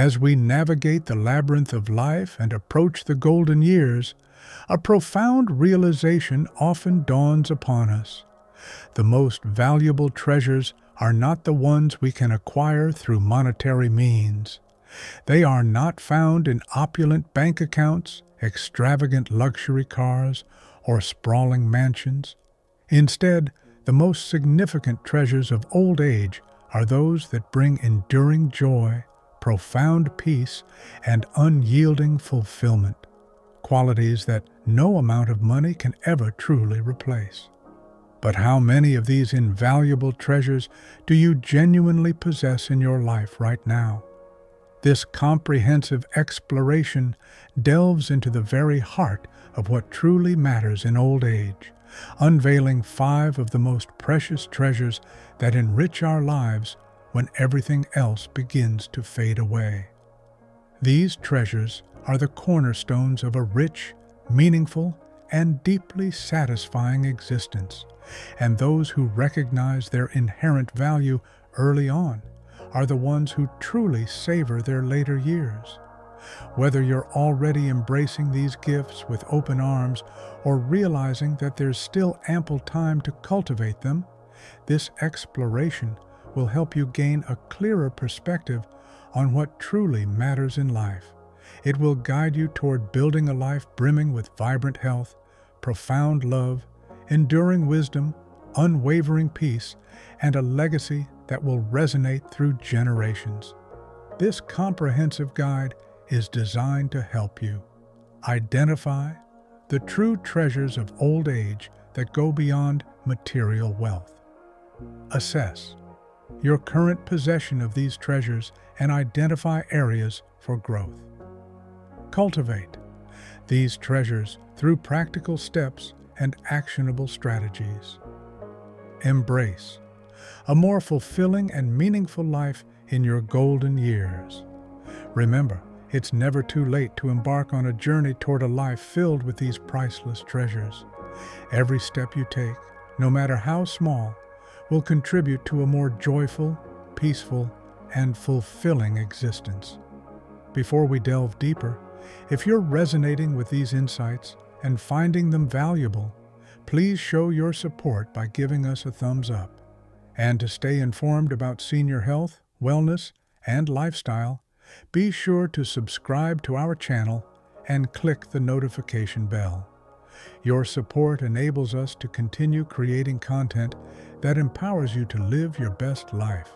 As we navigate the labyrinth of life and approach the golden years, a profound realization often dawns upon us. The most valuable treasures are not the ones we can acquire through monetary means. They are not found in opulent bank accounts, extravagant luxury cars, or sprawling mansions. Instead, the most significant treasures of old age are those that bring enduring joy, profound peace, and unyielding fulfillment, qualities that no amount of money can ever truly replace. But how many of these invaluable treasures do you genuinely possess in your life right now? This comprehensive exploration delves into the very heart of what truly matters in old age, unveiling 5 of the most precious treasures that enrich our lives when everything else begins to fade away. These treasures are the cornerstones of a rich, meaningful, and deeply satisfying existence, and those who recognize their inherent value early on are the ones who truly savor their later years. Whether you're already embracing these gifts with open arms or realizing that there's still ample time to cultivate them, this exploration will help you gain a clearer perspective on what truly matters in life. It will guide you toward building a life brimming with vibrant health, profound love, enduring wisdom, unwavering peace, and a legacy that will resonate through generations. This comprehensive guide is designed to help you identify the true treasures of old age that go beyond material wealth. Assess your current possession of these treasures and identify areas for growth. Cultivate these treasures through practical steps and actionable strategies. Embrace a more fulfilling and meaningful life in your golden years. Remember, it's never too late to embark on a journey toward a life filled with these priceless treasures. Every step you take, no matter how small, will contribute to a more joyful, peaceful, and fulfilling existence. Before we delve deeper, if you're resonating with these insights and finding them valuable, please show your support by giving us a thumbs up. And to stay informed about senior health, wellness, and lifestyle, be sure to subscribe to our channel and click the notification bell. Your support enables us to continue creating content that empowers you to live your best life.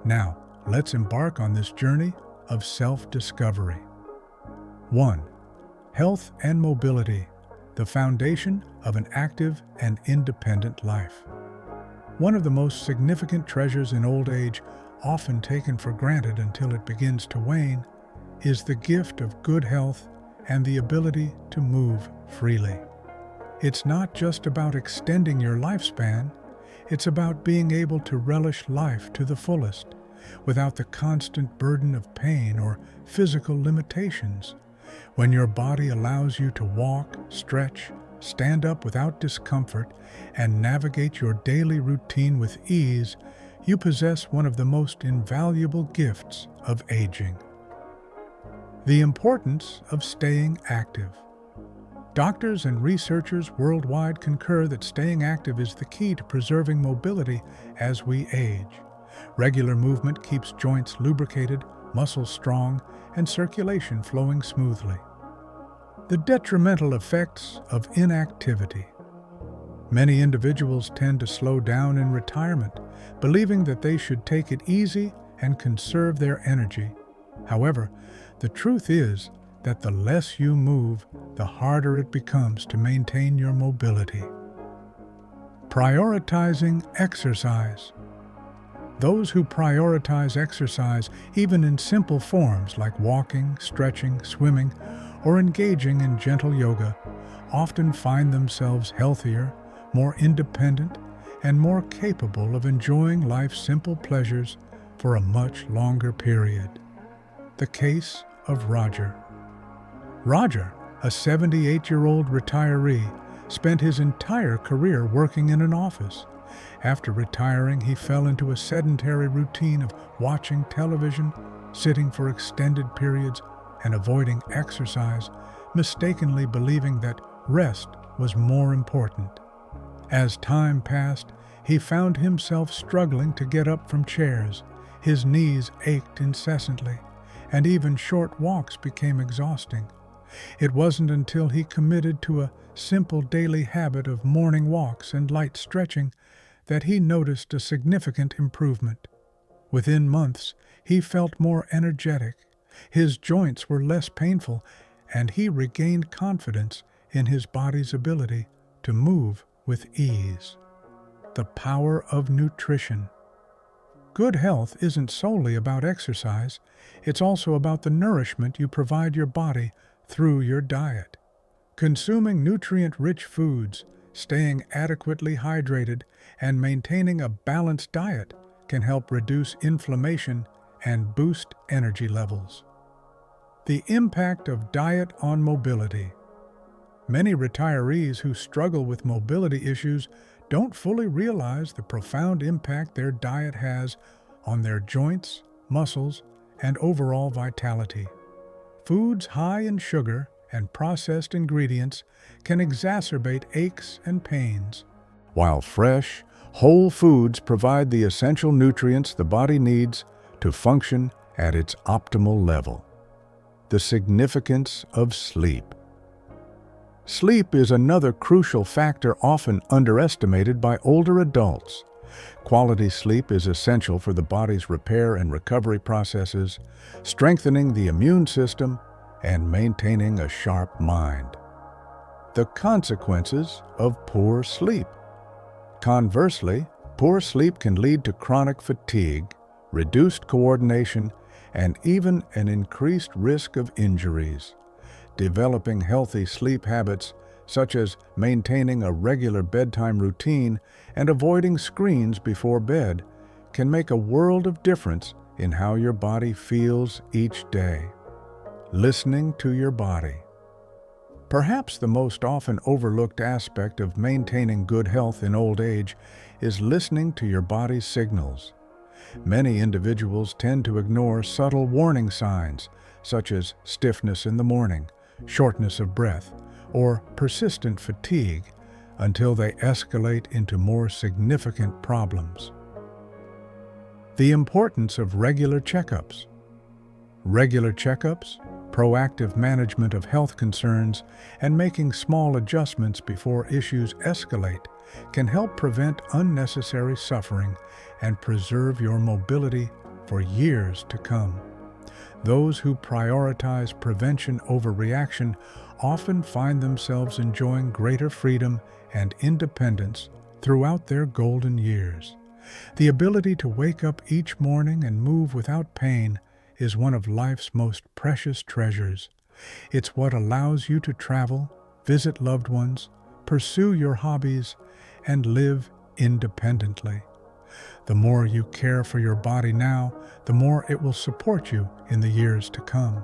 Now, let's embark on this journey of self-discovery. 1. Health and mobility, the foundation of an active and independent life. One of the most significant treasures in old age, often taken for granted until it begins to wane, is the gift of good health and the ability to move freely. It's not just about extending your lifespan, it's about being able to relish life to the fullest, without the constant burden of pain or physical limitations. When your body allows you to walk, stretch, stand up without discomfort, and navigate your daily routine with ease, you possess one of the most invaluable gifts of aging. The importance of staying active. Doctors and researchers worldwide concur that staying active is the key to preserving mobility as we age. Regular movement keeps joints lubricated, muscles strong, and circulation flowing smoothly. The detrimental effects of inactivity. Many individuals tend to slow down in retirement, believing that they should take it easy and conserve their energy. However, the truth is that the less you move, the harder it becomes to maintain your mobility. Prioritizing exercise. Those who prioritize exercise, even in simple forms like walking, stretching, swimming, or engaging in gentle yoga, often find themselves healthier, more independent, and more capable of enjoying life's simple pleasures for a much longer period. The case of Roger. Roger, a 78-year-old retiree, spent his entire career working in an office. After retiring, he fell into a sedentary routine of watching television, sitting for extended periods and avoiding exercise, mistakenly believing that rest was more important. As time passed, he found himself struggling to get up from chairs. His knees ached incessantly, and even short walks became exhausting. It wasn't until he committed to a simple daily habit of morning walks and light stretching that he noticed a significant improvement. Within months, he felt more energetic, his joints were less painful, and he regained confidence in his body's ability to move with ease. The power of nutrition. Good health isn't solely about exercise, it's also about the nourishment you provide your body through your diet. Consuming nutrient-rich foods, staying adequately hydrated, and maintaining a balanced diet can help reduce inflammation and boost energy levels. The impact of diet on mobility. Many retirees who struggle with mobility issues don't fully realize the profound impact their diet has on their joints, muscles, and overall vitality. Foods high in sugar and processed ingredients can exacerbate aches and pains, while fresh, whole foods provide the essential nutrients the body needs to function at its optimal level. The significance of sleep. Sleep is another crucial factor often underestimated by older adults. Quality sleep is essential for the body's repair and recovery processes, strengthening the immune system and maintaining a sharp mind. The consequences of poor sleep. Conversely, poor sleep can lead to chronic fatigue, reduced coordination, and even an increased risk of injuries. Developing healthy sleep habits, such as maintaining a regular bedtime routine and avoiding screens before bed, can make a world of difference in how your body feels each day. Listening to your body. Perhaps the most often overlooked aspect of maintaining good health in old age is listening to your body's signals. Many individuals tend to ignore subtle warning signs, such as stiffness in the morning, shortness of breath, or persistent fatigue, until they escalate into more significant problems. The importance of regular checkups. Regular checkups, proactive management of health concerns, and making small adjustments before issues escalate can help prevent unnecessary suffering and preserve your mobility for years to come. Those who prioritize prevention over reaction often find themselves enjoying greater freedom and independence throughout their golden years. The ability to wake up each morning and move without pain is one of life's most precious treasures. It's what allows you to travel, visit loved ones, pursue your hobbies, and live independently. The more you care for your body now, the more it will support you in the years to come.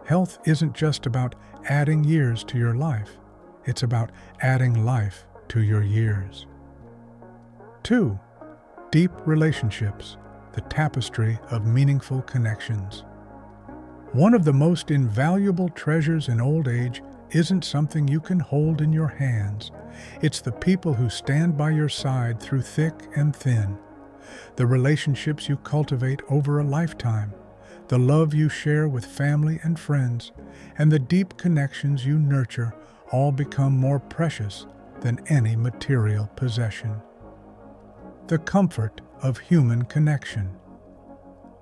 Health isn't just about adding years to your life. It's about adding life to your years. 2. Deep relationships, the tapestry of meaningful connections. One of the most invaluable treasures in old age isn't something you can hold in your hands. It's the people who stand by your side through thick and thin. The relationships you cultivate over a lifetime, the love you share with family and friends, and the deep connections you nurture all become more precious than any material possession. The comfort of human connection.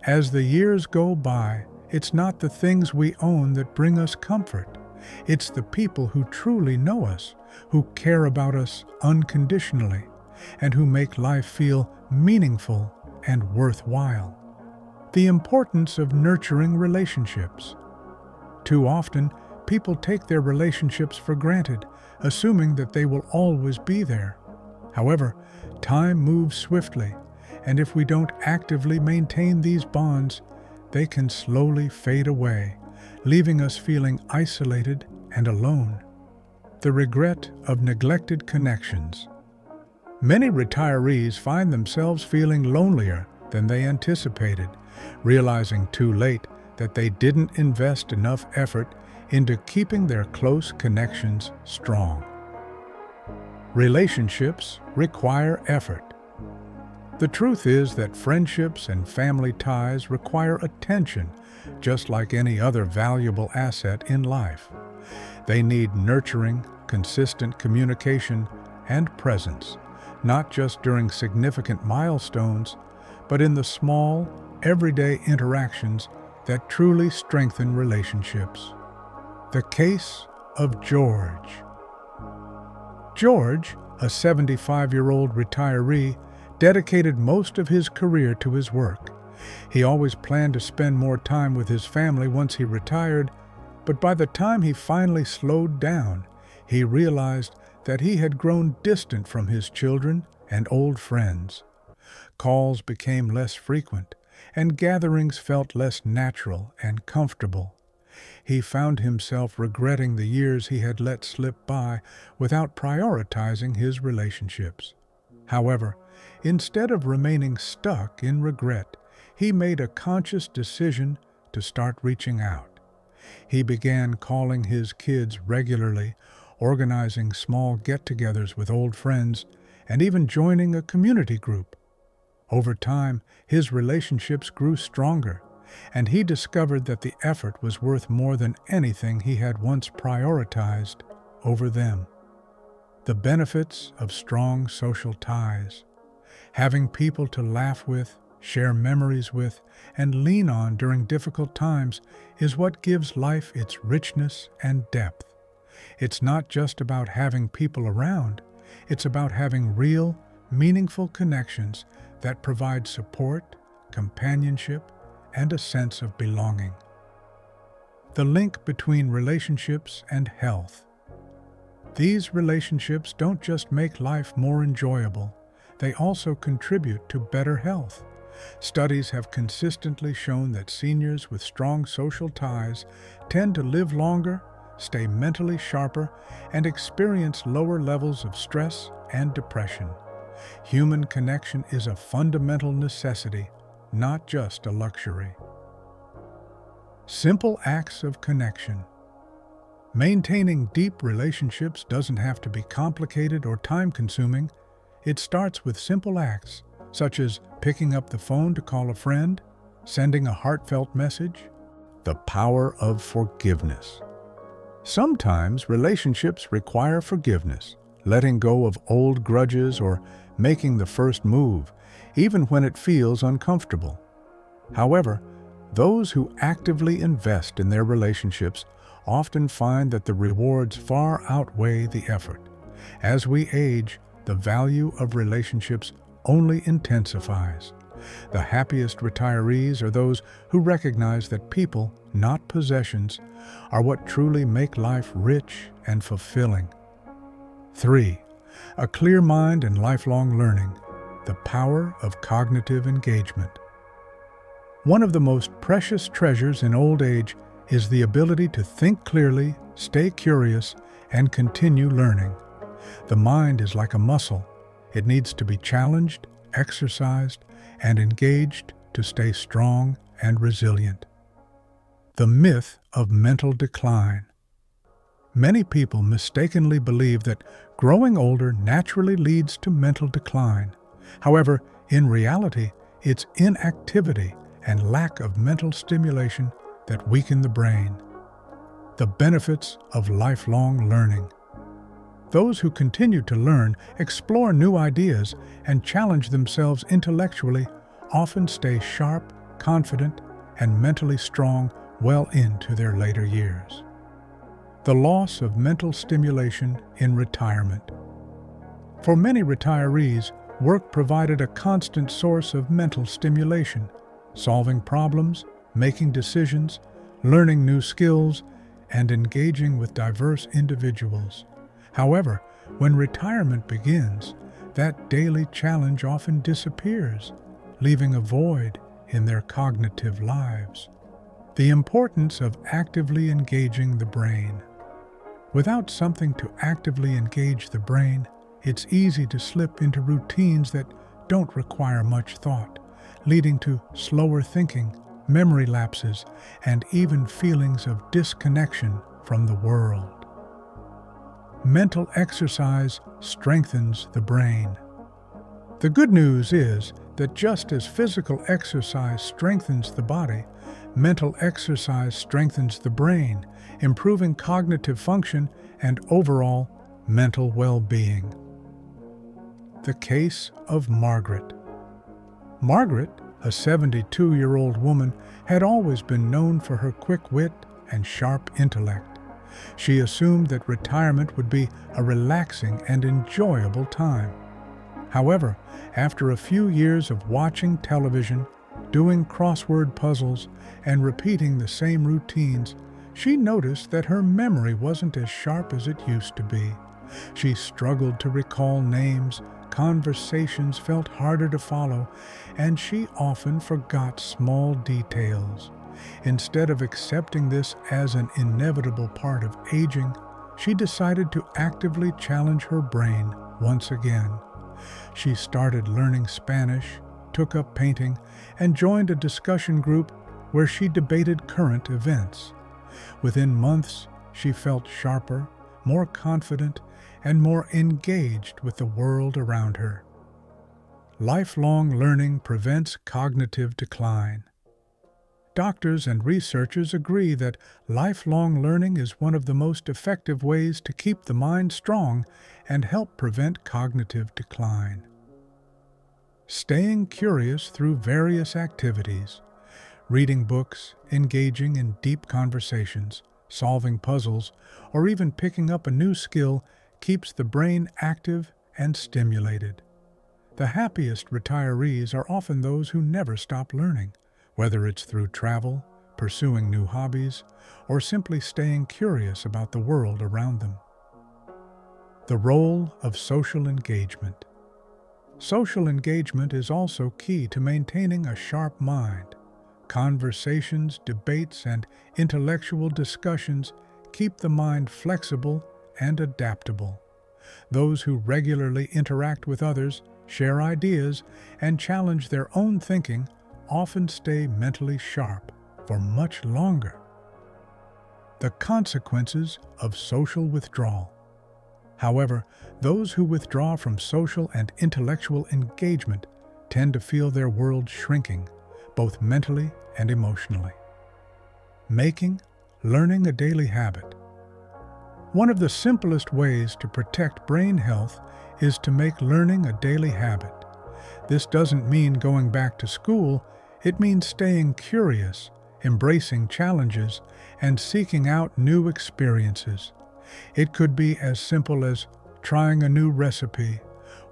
As the years go by, it's not the things we own that bring us comfort. It's the people who truly know us, who care about us unconditionally, and who make life feel meaningful and worthwhile. The importance of nurturing relationships. Too often, people take their relationships for granted, assuming that they will always be there. However, time moves swiftly, and if we don't actively maintain these bonds, they can slowly fade away, leaving us feeling isolated and alone. The regret of neglected connections. Many retirees find themselves feeling lonelier than they anticipated, realizing too late that they didn't invest enough effort into keeping their close connections strong. Relationships require effort. The truth is that friendships and family ties require attention, just like any other valuable asset in life. They need nurturing, consistent communication, and presence, not just during significant milestones, but in the small, everyday interactions that truly strengthen relationships. The case of George. George, a 75-year-old retiree, dedicated most of his career to his work. He always planned to spend more time with his family once he retired, but by the time he finally slowed down, he realized that he had grown distant from his children and old friends. Calls became less frequent, and gatherings felt less natural and comfortable. He found himself regretting the years he had let slip by without prioritizing his relationships. However, instead of remaining stuck in regret, he made a conscious decision to start reaching out. He began calling his kids regularly, organizing small get-togethers with old friends, and even joining a community group. Over time, his relationships grew stronger, and he discovered that the effort was worth more than anything he had once prioritized over them. The benefits of strong social ties. Having people to laugh with, share memories with, and lean on during difficult times is what gives life its richness and depth. It's not just about having people around, it's about having real, meaningful connections that provide support, companionship, and a sense of belonging. The link between relationships and health. These relationships don't just make life more enjoyable, they also contribute to better health. Studies have consistently shown that seniors with strong social ties tend to live longer, stay mentally sharper, and experience lower levels of stress and depression. Human connection is a fundamental necessity, not just a luxury. Simple acts of connection. Maintaining deep relationships doesn't have to be complicated or time-consuming. It starts with simple acts, such as picking up the phone to call a friend, sending a heartfelt message. The power of forgiveness. Sometimes relationships require forgiveness, letting go of old grudges or making the first move, even when it feels uncomfortable. However, those who actively invest in their relationships often find that the rewards far outweigh the effort. As we age, the value of relationships only intensifies. The happiest retirees are those who recognize that people, not possessions, are what truly make life rich and fulfilling. 3. A clear mind and lifelong learning. The power of cognitive engagement. One of the most precious treasures in old age is the ability to think clearly, stay curious, and continue learning. The mind is like a muscle. It needs to be challenged, exercised, and engaged to stay strong and resilient. The myth of mental decline. Many people mistakenly believe that growing older naturally leads to mental decline. However, in reality, it's inactivity and lack of mental stimulation that weaken the brain. The benefits of lifelong learning. Those who continue to learn, explore new ideas, and challenge themselves intellectually often stay sharp, confident, and mentally strong well into their later years. The loss of mental stimulation in retirement. For many retirees, work provided a constant source of mental stimulation, solving problems, making decisions, learning new skills, and engaging with diverse individuals. However, when retirement begins, that daily challenge often disappears, leaving a void in their cognitive lives. The importance of actively engaging the brain. Without something to actively engage the brain, it's easy to slip into routines that don't require much thought, leading to slower thinking, memory lapses, and even feelings of disconnection from the world. Mental exercise strengthens the brain. The good news is that just as physical exercise strengthens the body, mental exercise strengthens the brain, improving cognitive function and overall mental well-being. The case of Margaret. Margaret, a 72-year-old woman, had always been known for her quick wit and sharp intellect. She assumed that retirement would be a relaxing and enjoyable time. However, after a few years of watching television, doing crossword puzzles, and repeating the same routines, she noticed that her memory wasn't as sharp as it used to be. She struggled to recall names, conversations felt harder to follow, and she often forgot small details. Instead of accepting this as an inevitable part of aging, she decided to actively challenge her brain once again. She started learning Spanish, took up painting, and joined a discussion group where she debated current events. Within months, she felt sharper, more confident, and more engaged with the world around her. Lifelong learning prevents cognitive decline. Doctors and researchers agree that lifelong learning is one of the most effective ways to keep the mind strong and help prevent cognitive decline. Staying curious through various activities, reading books, engaging in deep conversations, solving puzzles, or even picking up a new skill keeps the brain active and stimulated. The happiest retirees are often those who never stop learning, whether it's through travel, pursuing new hobbies, or simply staying curious about the world around them. The role of social engagement. Social engagement is also key to maintaining a sharp mind. Conversations, debates, and intellectual discussions keep the mind flexible and adaptable. Those who regularly interact with others, share ideas, and challenge their own thinking often stay mentally sharp for much longer. The consequences of social withdrawal. However, those who withdraw from social and intellectual engagement tend to feel their world shrinking, both mentally and emotionally. Making learning a daily habit. One of the simplest ways to protect brain health is to make learning a daily habit. This doesn't mean going back to school. It means staying curious, embracing challenges, and seeking out new experiences. It could be as simple as trying a new recipe,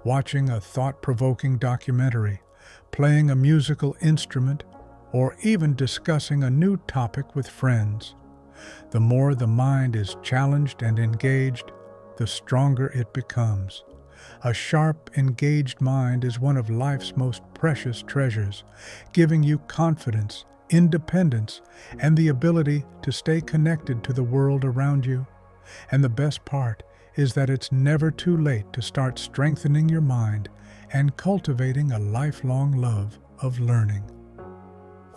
watching a thought-provoking documentary, playing a musical instrument, or even discussing a new topic with friends. The more the mind is challenged and engaged, the stronger it becomes. A sharp, engaged mind is one of life's most precious treasures, giving you confidence, independence, and the ability to stay connected to the world around you. And the best part is that it's never too late to start strengthening your mind and cultivating a lifelong love of learning.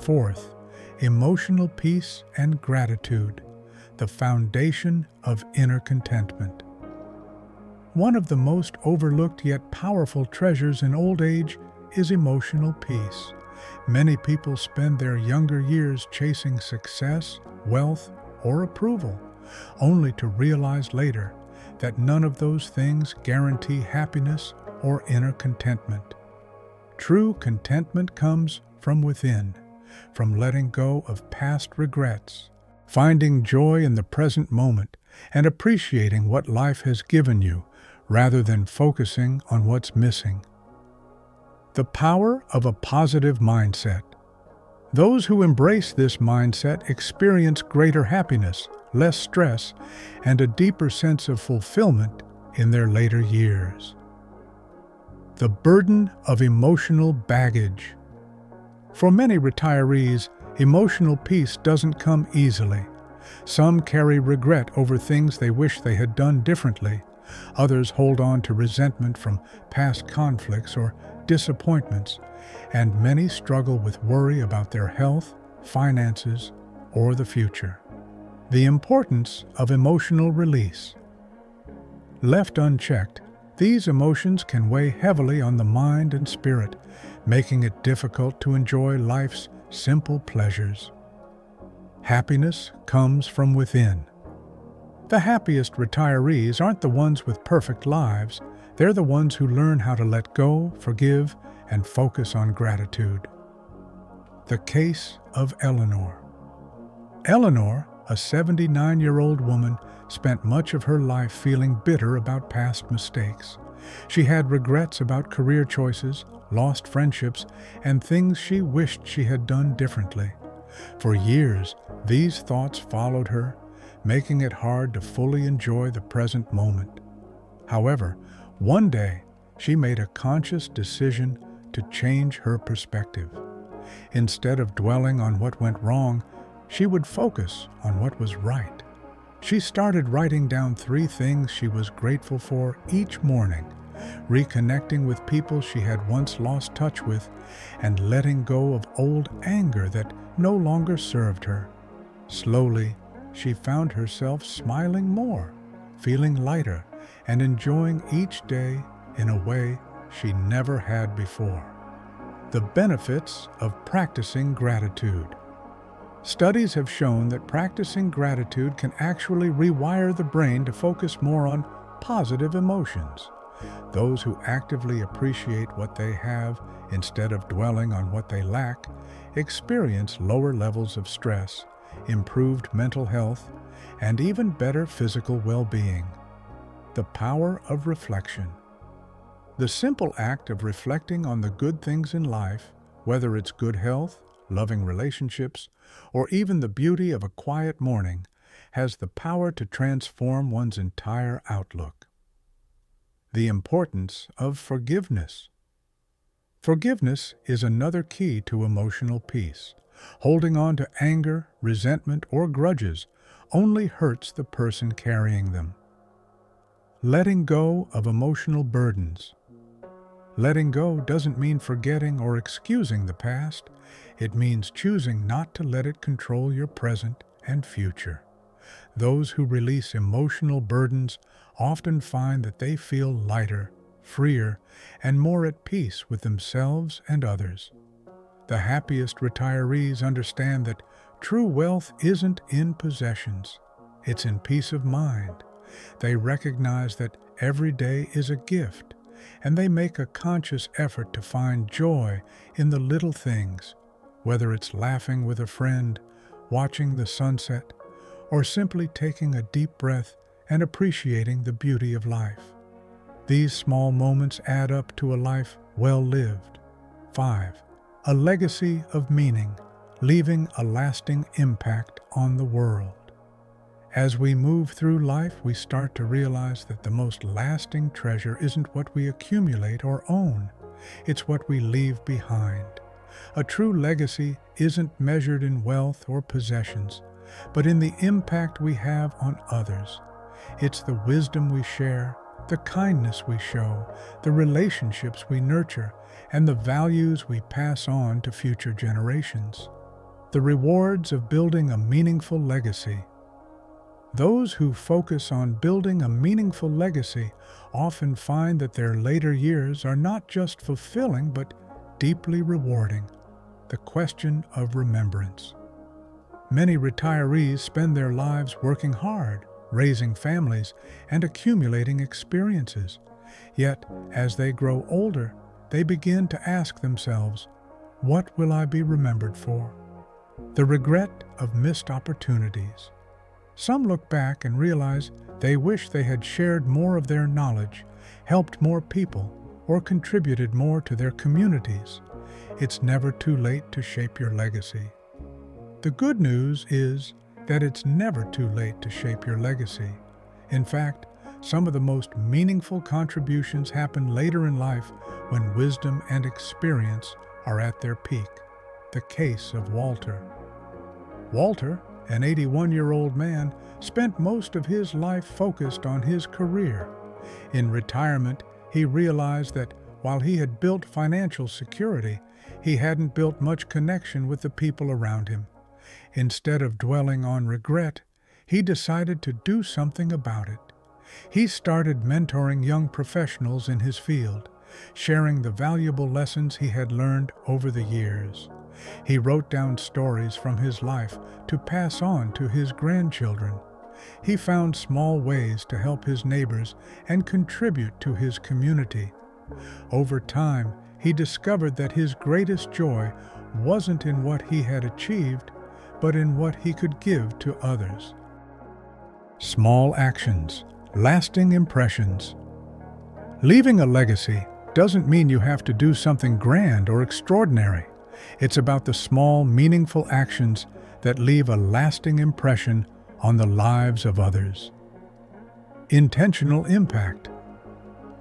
Fourth, emotional peace and gratitude, the foundation of inner contentment. One of the most overlooked yet powerful treasures in old age is emotional peace. Many people spend their younger years chasing success, wealth, or approval, only to realize later that none of those things guarantee happiness or inner contentment. True contentment comes from within, from letting go of past regrets, finding joy in the present moment, and appreciating what life has given you, rather than focusing on what's missing. The power of a positive mindset. Those who embrace this mindset experience greater happiness, less stress, and a deeper sense of fulfillment in their later years. The burden of emotional baggage. For many retirees, emotional peace doesn't come easily. Some carry regret over things they wish they had done differently. Others hold on to resentment from past conflicts or disappointments, and many struggle with worry about their health, finances, or the future. The importance of emotional release. Left unchecked, these emotions can weigh heavily on the mind and spirit, making it difficult to enjoy life's simple pleasures. Happiness comes from within. The happiest retirees aren't the ones with perfect lives, they're the ones who learn how to let go, forgive, and focus on gratitude. The case of Eleanor. Eleanor, a 79-year-old woman, spent much of her life feeling bitter about past mistakes. She had regrets about career choices, lost friendships, and things she wished she had done differently. For years, these thoughts followed her, making it hard to fully enjoy the present moment. However, one day, she made a conscious decision to change her perspective. Instead of dwelling on what went wrong, she would focus on what was right. She started writing down 3 things she was grateful for each morning, reconnecting with people she had once lost touch with, and letting go of old anger that no longer served her. Slowly, she found herself smiling more, feeling lighter, and enjoying each day in a way she never had before. The benefits of practicing gratitude. Studies have shown that practicing gratitude can actually rewire the brain to focus more on positive emotions. Those who actively appreciate what they have instead of dwelling on what they lack experience lower levels of stress, improved mental health, and even better physical well-being. The power of reflection. The simple act of reflecting on the good things in life, whether it's good health, loving relationships, or even the beauty of a quiet morning, has the power to transform one's entire outlook. The importance of forgiveness. Forgiveness is another key to emotional peace. Holding on to anger, resentment, or grudges only hurts the person carrying them. Letting go of emotional burdens. Letting go doesn't mean forgetting or excusing the past. It means choosing not to let it control your present and future. Those who release emotional burdens often find that they feel lighter, freer, and more at peace with themselves and others. The happiest retirees understand that true wealth isn't in possessions, it's in peace of mind. They recognize that every day is a gift, and they make a conscious effort to find joy in the little things, whether it's laughing with a friend, watching the sunset, or simply taking a deep breath and appreciating the beauty of life. These small moments add up to a life well lived. 5. A legacy of meaning, leaving a lasting impact on the world. As we move through life, we start to realize that the most lasting treasure isn't what we accumulate or own, it's what we leave behind. A true legacy isn't measured in wealth or possessions, but in the impact we have on others. It's the wisdom we share, the kindness we show, the relationships we nurture, and the values we pass on to future generations. The rewards of building a meaningful legacy. Those who focus on building a meaningful legacy often find that their later years are not just fulfilling but deeply rewarding. The question of remembrance. Many retirees spend their lives working hard, raising families, and accumulating experiences. Yet, as they grow older, they begin to ask themselves, what will I be remembered for? The regret of missed opportunities. Some look back and realize they wish they had shared more of their knowledge, helped more people, or contributed more to their communities. It's never too late to shape your legacy. The good news is that it's never too late to shape your legacy. In fact, some of the most meaningful contributions happen later in life when wisdom and experience are at their peak. The case of Walter. Walter, an 81-year-old man, spent most of his life focused on his career. In retirement, he realized that while he had built financial security, he hadn't built much connection with the people around him. Instead of dwelling on regret, he decided to do something about it. He started mentoring young professionals in his field, sharing the valuable lessons he had learned over the years. He wrote down stories from his life to pass on to his grandchildren. He found small ways to help his neighbors and contribute to his community. Over time, he discovered that his greatest joy wasn't in what he had achieved, but in what he could give to others. Small actions, lasting impressions. Leaving a legacy doesn't mean you have to do something grand or extraordinary. It's about the small, meaningful actions that leave a lasting impression on the lives of others. Intentional impact.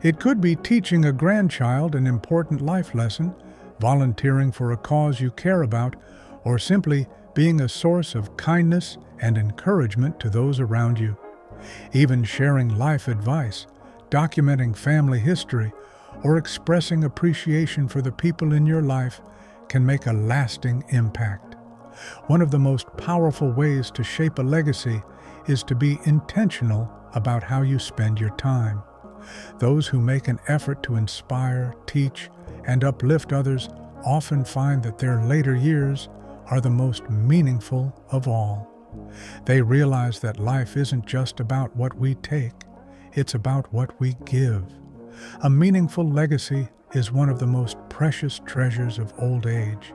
It could be teaching a grandchild an important life lesson, volunteering for a cause you care about, or simply being a source of kindness and encouragement to those around you. Even sharing life advice, documenting family history, or expressing appreciation for the people in your life can make a lasting impact. One of the most powerful ways to shape a legacy is to be intentional about how you spend your time. Those who make an effort to inspire, teach, and uplift others often find that their later years are the most meaningful of all. They realize that life isn't just about what we take, it's about what we give. A meaningful legacy is one of the most precious treasures of old age.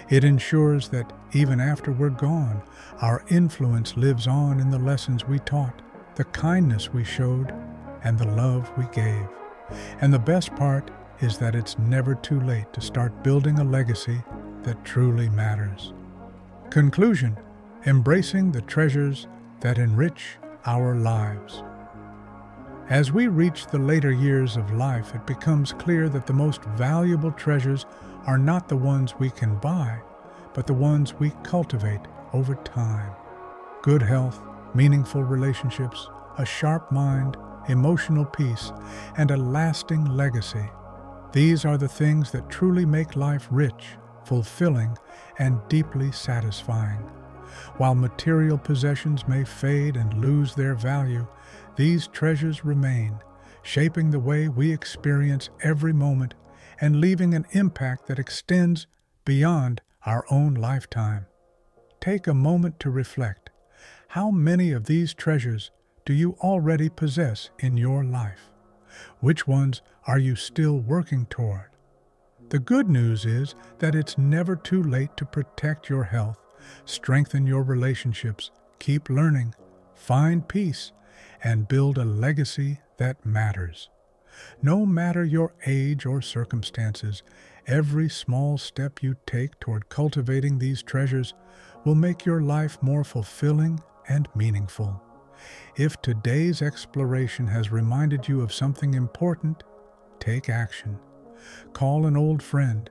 It ensures that even after we're gone, our influence lives on in the lessons we taught, the kindness we showed, and the love we gave. And the best part is that it's never too late to start building a legacy that truly matters. Conclusion: embracing the treasures that enrich our lives. As we reach the later years of life, it becomes clear that the most valuable treasures are not the ones we can buy, but the ones we cultivate over time. Good health, meaningful relationships, a sharp mind, emotional peace, and a lasting legacy. These are the things that truly make life rich, fulfilling, and deeply satisfying. While material possessions may fade and lose their value, these treasures remain, shaping the way we experience every moment and leaving an impact that extends beyond our own lifetime. Take a moment to reflect. How many of these treasures do you already possess in your life? Which ones are you still working toward? The good news is that it's never too late to protect your health, strengthen your relationships, keep learning, find peace, and build a legacy that matters. No matter your age or circumstances, every small step you take toward cultivating these treasures will make your life more fulfilling and meaningful. If today's exploration has reminded you of something important, take action. Call an old friend,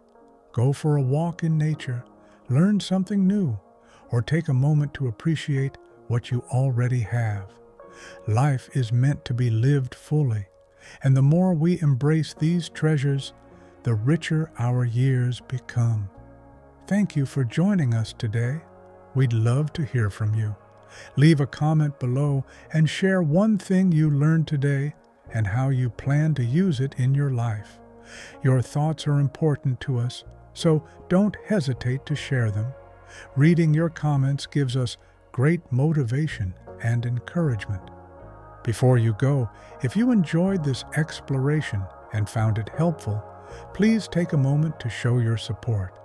go for a walk in nature, learn something new, or take a moment to appreciate what you already have. Life is meant to be lived fully, and the more we embrace these treasures, the richer our years become. Thank you for joining us today. We'd love to hear from you. Leave a comment below and share one thing you learned today and how you plan to use it in your life. Your thoughts are important to us, so don't hesitate to share them. Reading your comments gives us great motivation and encouragement. Before you go, if you enjoyed this exploration and found it helpful, please take a moment to show your support.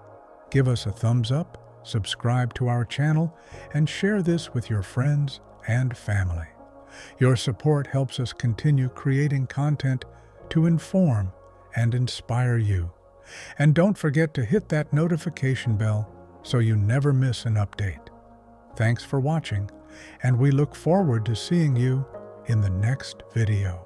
Give us a thumbs up, subscribe to our channel, and share this with your friends and family. Your support helps us continue creating content to inform and inspire you. And don't forget to hit that notification bell so you never miss an update. Thanks for watching, and we look forward to seeing you in the next video.